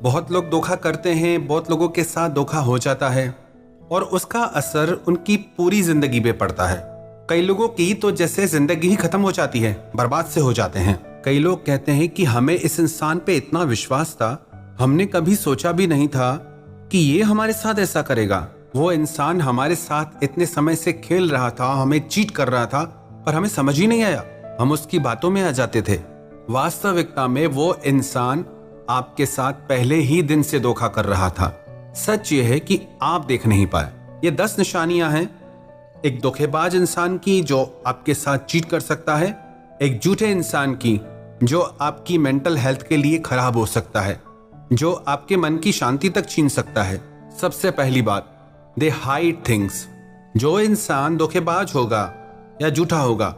बहुत लोग धोखा करते हैं, बहुत लोगों के साथ धोखा हो जाता है और उसका असर उनकी पूरी जिंदगी पे पड़ता है। कई लोगों की तो जैसे जिंदगी ही खत्म हो जाती है, बर्बाद से हो जाते हैं। कई लोग कहते हैं कि हमें इस इंसान पे इतना विश्वास था, हमने कभी सोचा भी नहीं था कि ये हमारे साथ ऐसा करेगा। वो इंसान हमारे साथ इतने समय से खेल रहा था, हमें चीट कर रहा था, पर हमें समझ ही नहीं आया, हम उसकी बातों में आ जाते थे। वास्तविकता में वो इंसान आपके साथ पहले ही दिन से धोखा कर रहा था। सच ये है कि आप देख नहीं पाए। ये 10 निशानियां हैं एक धोखेबाज इंसान की जो आपके साथ चीट कर सकता है, एक झूठे इंसान की जो आपकी मेंटल हेल्थ के लिए खराब हो सकता है, जो आपके मन की शांति तक छीन सकता है। सबसे पहली बात, दे हाइड थिंग्स। जो इंसान धोखेबाज होगा या झूठा होगा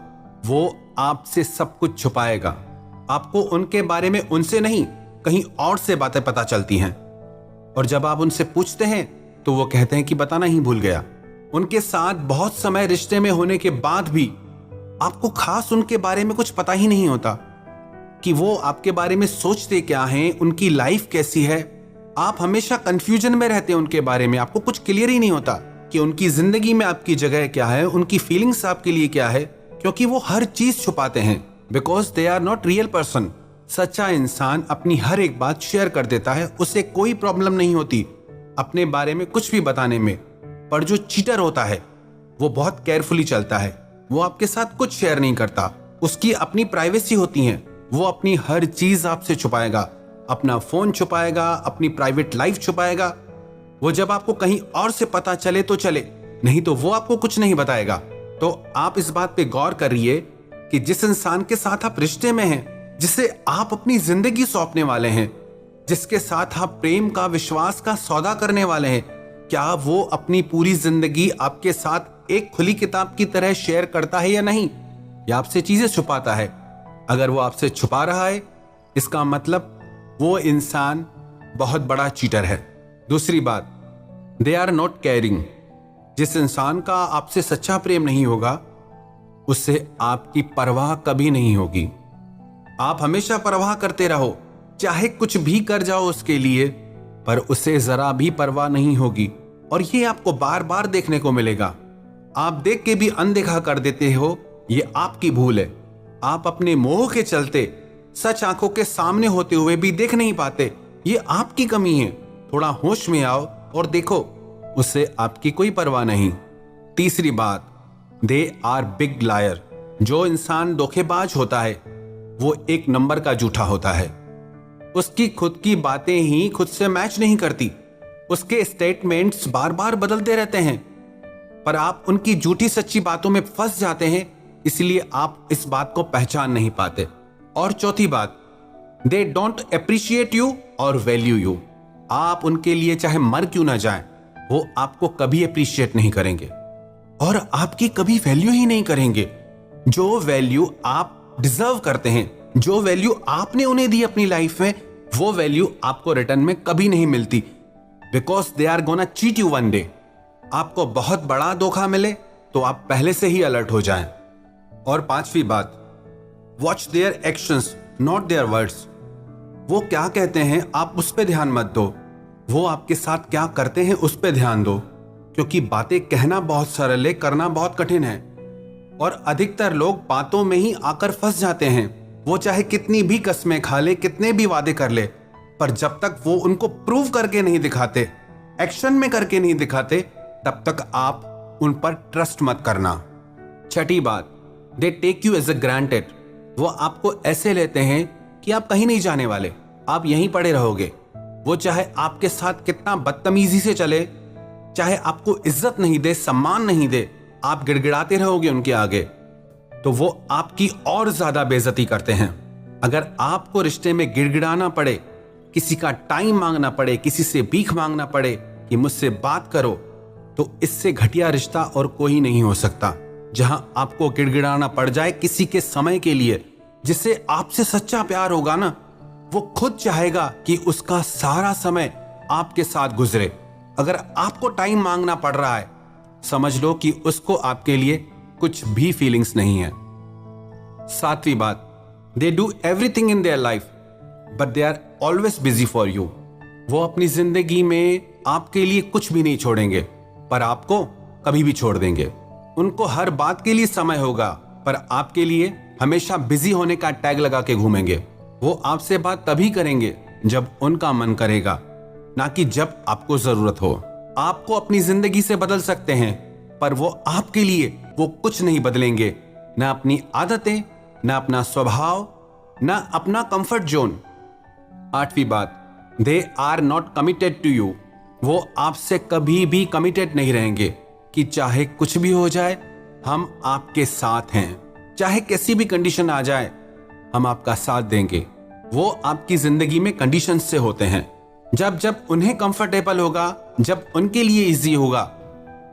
वो आपसे सब कुछ छुपाएगा। आपको उनके बारे में उनसे नहीं, कहीं और से बातें पता चलती हैं और जब आप उनसे पूछते हैं तो वो कहते हैं कि बताना ही भूल गया। उनके साथ बहुत समय रिश्ते में होने के बाद भी आपको खास उनके बारे में कुछ पता ही नहीं होता कि वो आपके बारे में सोचते क्या हैं, उनकी लाइफ कैसी है। आप हमेशा कंफ्यूजन में रहते हैं उनके बारे में, आपको कुछ क्लियर ही नहीं होता कि उनकी जिंदगी में आपकी जगह क्या है, उनकी फीलिंग्स आपके लिए क्या है, क्योंकि वो हर चीज छुपाते हैं। Because they are not real person. सच्चा इंसान अपनी हर एक बात शेयर कर देता है, उसे कोई प्रॉब्लम नहीं होती अपने बारे में कुछ भी बताने में। पर जो चीटर होता है वो बहुत केयरफुली चलता है, वो आपके साथ कुछ शेयर नहीं करता, उसकी अपनी प्राइवेसी होती है, वो अपनी हर चीज आपसे छुपाएगा, अपना फोन छुपाएगा, अपनी प्राइवेट लाइफ छुपाएगा। वो जब आपको कहीं और से पता चले तो चले, नहीं तो वो आपको कुछ नहीं बताएगा। तो आप इस बात पे गौर करिए कि जिस इंसान के साथ आप रिश्ते में हैं, जिसे आप अपनी जिंदगी सौंपने वाले हैं, जिसके साथ आप प्रेम का, विश्वास का सौदा करने वाले हैं, क्या वो अपनी पूरी जिंदगी आपके साथ एक खुली किताब की तरह शेयर करता है या नहीं, या आपसे चीजें छुपाता है? अगर वो आपसे छुपा रहा है इसका मतलब वो इंसान बहुत बड़ा चीटर है। दूसरी बात, दे आर नॉट केयरिंग। जिस इंसान का आपसे सच्चा प्रेम नहीं होगा उससे आपकी परवाह कभी नहीं होगी। आप हमेशा परवाह करते रहो, चाहे कुछ भी कर जाओ उसके लिए, पर उसे जरा भी परवाह नहीं होगी और ये आपको बार बार देखने को मिलेगा। आप देख के भी अनदेखा कर देते हो, ये आपकी भूल है। आप अपने मोह के चलते सच आंखों के सामने होते हुए भी देख नहीं पाते, ये आपकी कमी है। थोड़ा होश में आओ और देखो, उससे आपकी कोई परवाह नहीं। तीसरी बात, दे आर बिग लायर। जो इंसान धोखेबाज होता है वो एक नंबर का झूठा होता है। उसकी खुद की बातें ही खुद से मैच नहीं करती, उसके स्टेटमेंट्स बार बार बदलते रहते हैं, पर आप उनकी झूठी सच्ची बातों में फंस जाते हैं, इसलिए आप इस बात को पहचान नहीं पाते। और चौथी बात, दे डोंट अप्रिशिएट यू और वैल्यू यू। आप उनके लिए चाहे मर क्यों ना जाएं, वो आपको कभी अप्रिशिएट नहीं करेंगे और आपकी कभी वैल्यू ही नहीं करेंगे। जो वैल्यू आप डिजर्व करते हैं, जो वैल्यू आपने उन्हें दी अपनी लाइफ में, वो वैल्यू आपको रिटर्न में कभी नहीं मिलती। Because they are gonna cheat you one day. आपको बहुत बड़ा धोखा मिले तो आप पहले से ही अलर्ट हो जाएं। और पांचवी बात, watch their actions not their words. वो क्या कहते हैं आप उस पर ध्यान मत दो, वो आपके साथ क्या करते हैं उस पर ध्यान दो, क्योंकि बातें कहना बहुत सरल है, करना बहुत कठिन है। और अधिकतर लोग बातों में ही आकर फंस जाते हैं। वो चाहे कितनी भी कस्में खा ले, कितने भी वादे कर ले, पर जब तक वो उनको प्रूव करके नहीं दिखाते, एक्शन में करके नहीं दिखाते, तब तक आप उन पर ट्रस्ट मत करना। छठी बात, they take you as a granted. वो आपको ऐसे लेते हैं कि आप कहीं नहीं जाने वाले, आप यहीं पड़े रहोगे। वो चाहे आपके साथ कितना बदतमीजी से चले, चाहे आपको इज्जत नहीं दे, सम्मान नहीं दे, आप गिड़गिड़ाते रहोगे उनके आगे, तो वो आपकी और ज्यादा बेइज्जती करते हैं। अगर आपको रिश्ते में गिड़गिड़ाना पड़े, किसी का टाइम मांगना पड़े, किसी से भीख मांगना पड़े कि मुझसे बात करो, तो इससे घटिया रिश्ता और कोई नहीं हो सकता। जहां आपको गिड़गिड़ाना पड़ जाए किसी के समय के लिए, जिससे आपसे सच्चा प्यार होगा ना, वो खुद चाहेगा कि उसका सारा समय आपके साथ गुजरे। अगर आपको टाइम मांगना पड़ रहा है, समझ लो कि उसको आपके लिए कुछ भी फीलिंग्स नहीं है। सातवीं बात, they do everything in their life but they are always busy for you. वो अपनी जिंदगी में आपके लिए कुछ भी नहीं छोड़ेंगे, पर आपको कभी भी छोड़ देंगे। उनको हर बात के लिए समय होगा, पर आपके लिए हमेशा बिजी होने का टैग लगा के घूमेंगे। वो आपसे बात तभी करेंगे जब उनका मन करेगा, ना कि जब आपको जरूरत हो। आपको अपनी जिंदगी से बदल सकते हैं, पर वो आपके लिए वो कुछ नहीं बदलेंगे, ना अपनी आदतें, ना अपना स्वभाव, ना अपना कंफर्ट जोन। 8वीं बात, they are not committed to you. वो आपसे कभी भी कमिटेड नहीं रहेंगे कि चाहे कुछ भी हो जाए हम आपके साथ हैं, चाहे कैसी भी कंडीशन आ जाए हम आपका साथ देंगे। वो आपकी जिंदगी में कंडीशन से होते हैं। जब जब उन्हें कंफर्टेबल होगा, जब उनके लिए इजी होगा,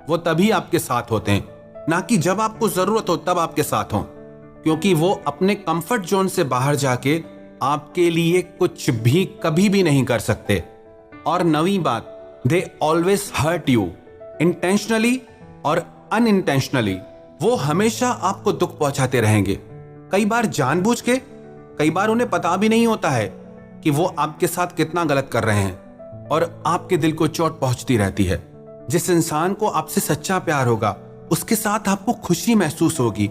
वो तभी आपके साथ होते हैं, ना कि जब आपको जरूरत हो तब आपके साथ हो, क्योंकि वो अपने कंफर्ट जोन से बाहर जाके आपके लिए कुछ भी कभी भी नहीं कर सकते। और 9वीं बात, they always hurt you, intentionally और अनइंटेंशनली। वो हमेशा आपको दुख पहुंचाते रहेंगे, कई बार जानबूझ के, कई बार उन्हें पता भी नहीं होता है कि वो आपके साथ कितना गलत कर रहे हैं, और आपके दिल को चोट पहुंचती रहती है। जिस इंसान को आपसे सच्चा प्यार होगा उसके साथ आपको खुशी महसूस होगी,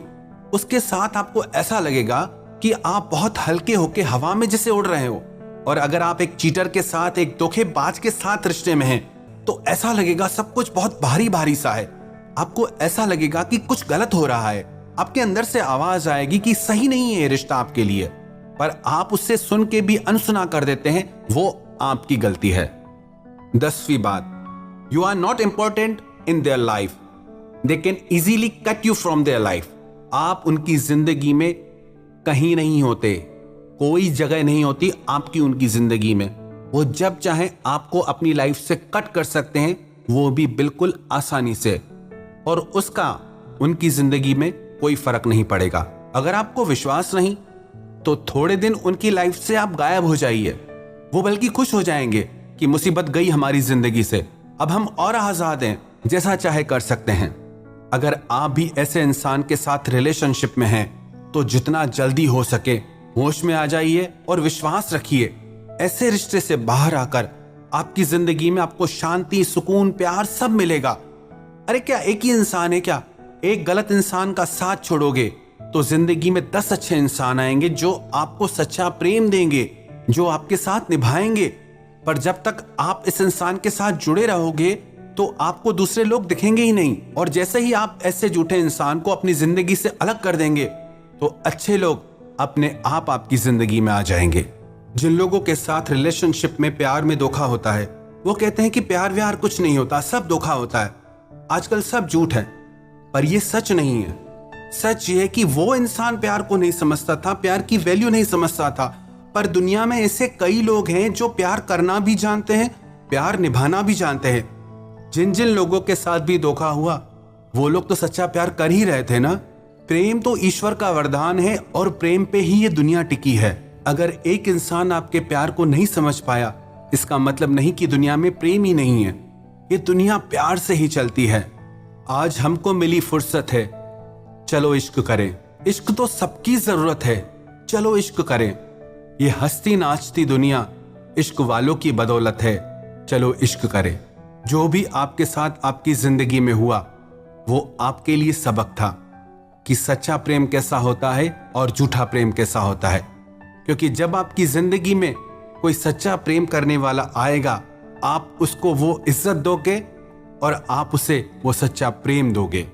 उसके साथ आपको ऐसा लगेगा कि आप बहुत हल्के होके हवा में जैसे उड़ रहे हो। और अगर आप एक चीटर के साथ, एक धोखेबाज के साथ रिश्ते में हैं, तो ऐसा लगेगा सब कुछ बहुत भारी भारी सा है। आपको ऐसा लगेगा कि कुछ गलत हो रहा है, आपके अंदर से आवाज आएगी कि सही नहीं है ये रिश्ता आपके लिए, पर आप उससे सुन के भी अनसुना कर देते हैं। वो आपकी गलती है। 10वीं बात, you are not important in their life, they can easily cut you from their life. आप उनकी जिंदगी में कहीं नहीं होते, कोई जगह नहीं होती आपकी उनकी जिंदगी में। वो जब चाहे आपको अपनी लाइफ से कट कर सकते हैं, वो भी बिल्कुल आसानी से, और उसका उनकी जिंदगी में कोई फर्क नहीं पड़ेगा। अगर आपको विश्वास नहीं तो थोड़े दिन उनकी लाइफ से आप गायब हो जाइए, वो बल्कि खुश हो जाएंगे कि मुसीबत गई हमारी जिंदगी से, अब हम और आजाद हैं, जैसा चाहे कर सकते हैं। अगर आप भी ऐसे इंसान के साथ रिलेशनशिप में हैं तो जितना जल्दी हो सके होश में आ जाइए और विश्वास रखिए, ऐसे रिश्ते से बाहर आकर आपकी जिंदगी में आपको शांति, सुकून, प्यार सब मिलेगा। अरे क्या एक ही इंसान है क्या? एक गलत इंसान का साथ छोड़ोगे तो जिंदगी में 10 अच्छे इंसान आएंगे जो आपको सच्चा प्रेम देंगे, जो आपके साथ निभाएंगे। पर जब तक आप इस इंसान के साथ जुड़े रहोगे तो आपको दूसरे लोग दिखेंगे ही नहीं, और जैसे ही आप ऐसे झूठे इंसान को अपनी जिंदगी से अलग कर देंगे तो अच्छे लोग अपने आप आपकी जिंदगी में आ जाएंगे। जिन लोगों के साथ रिलेशनशिप में, प्यार में धोखा होता है, वो कहते हैं कि प्यार व्यार कुछ नहीं होता, सब धोखा होता है, आजकल सब झूठ है। पर ये सच नहीं है। सच ये है कि वो इंसान प्यार को नहीं समझता था, प्यार की वैल्यू नहीं समझता था। पर दुनिया में ऐसे कई लोग हैं जो प्यार करना भी जानते हैं, प्यार निभाना भी जानते हैं। जिन जिन लोगों के साथ भी धोखा हुआ वो लोग तो सच्चा प्यार कर ही रहे थे ना। प्रेम तो ईश्वर का वरदान है और प्रेम पे ही ये दुनिया टिकी है। अगर एक इंसान आपके प्यार को नहीं समझ पाया, इसका मतलब नहीं कि दुनिया में प्रेम ही नहीं है। ये दुनिया प्यार से ही चलती है। आज हमको मिली फुर्सत है, चलो इश्क करें। इश्क तो सबकी जरूरत है, चलो इश्क करें। ये हंसती नाचती दुनिया इश्क वालों की बदौलत है, चलो इश्क करें। जो भी आपके साथ आपकी जिंदगी में हुआ वो आपके लिए सबक था कि सच्चा प्रेम कैसा होता है और झूठा प्रेम कैसा होता है। क्योंकि जब आपकी जिंदगी में कोई सच्चा प्रेम करने वाला आएगा, आप उसको वो इज्जत दोगे और आप उसे वो सच्चा प्रेम दोगे।